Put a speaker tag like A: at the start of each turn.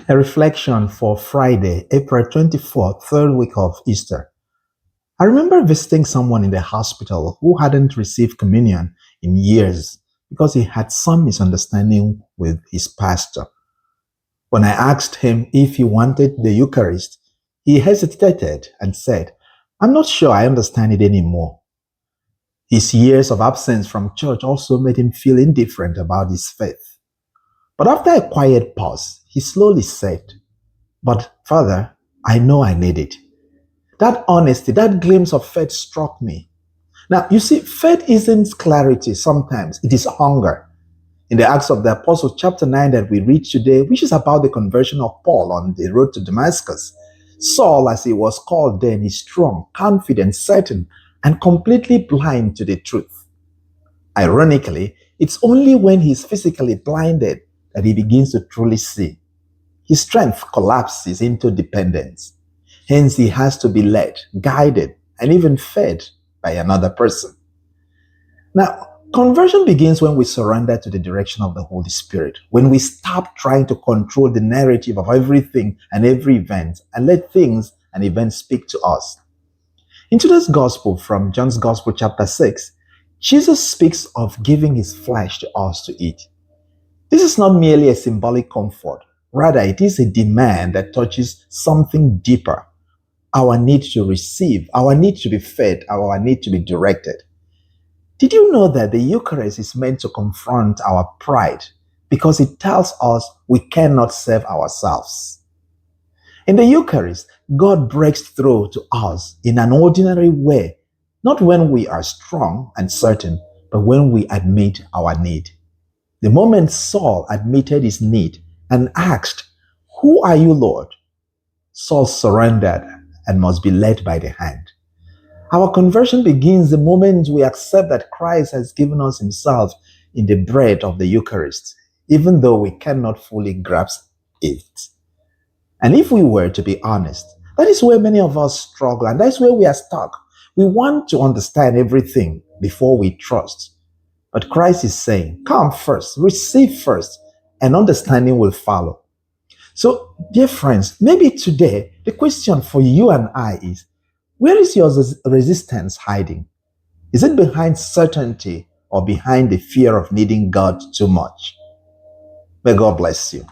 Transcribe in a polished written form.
A: A reflection for Friday, April 24th, third week of Easter. I remember visiting someone in the hospital who hadn't received communion in years because he had some misunderstanding with his pastor. When I asked him if he wanted the Eucharist, he hesitated and said, "I'm not sure I understand it anymore." His years of absence from church also made him feel indifferent about his faith. But after a quiet pause, he slowly said, "But Father, I know I need it." That honesty, that glimpse of faith struck me. Now, you see, faith isn't clarity sometimes, it is hunger. In the Acts of the Apostles, chapter 9, that we read today, which is about the conversion of Paul on the road to Damascus, Saul, as he was called then, is strong, confident, certain, and completely blind to the truth. Ironically, it's only when he's physically blinded that he begins to truly see. His strength collapses into dependence. Hence, he has to be led, guided, and even fed by another person. Now, conversion begins when we surrender to the direction of the Holy Spirit, when we stop trying to control the narrative of everything and every event and let things and events speak to us. In today's gospel from John's Gospel, chapter 6, Jesus speaks of giving his flesh to us to eat. This is not merely a symbolic comfort. Rather, it is a demand that touches something deeper. Our need to receive, our need to be fed, our need to be directed. Did you know that the Eucharist is meant to confront our pride because it tells us we cannot save ourselves? In the Eucharist, God breaks through to us in an ordinary way, not when we are strong and certain, but when we admit our need. The moment Saul admitted his need and asked, "Who are you, Lord?" Saul surrendered and must be led by the hand. Our conversion begins the moment we accept that Christ has given us himself in the bread of the Eucharist, even though we cannot fully grasp it. And if we were to be honest, that is where many of us struggle, and that's where we are stuck. We want to understand everything before we trust. But Christ is saying, come first, receive first, and understanding will follow. So, dear friends, maybe today the question for you and I is, where is your resistance hiding? Is it behind certainty or behind the fear of needing God too much? May God bless you.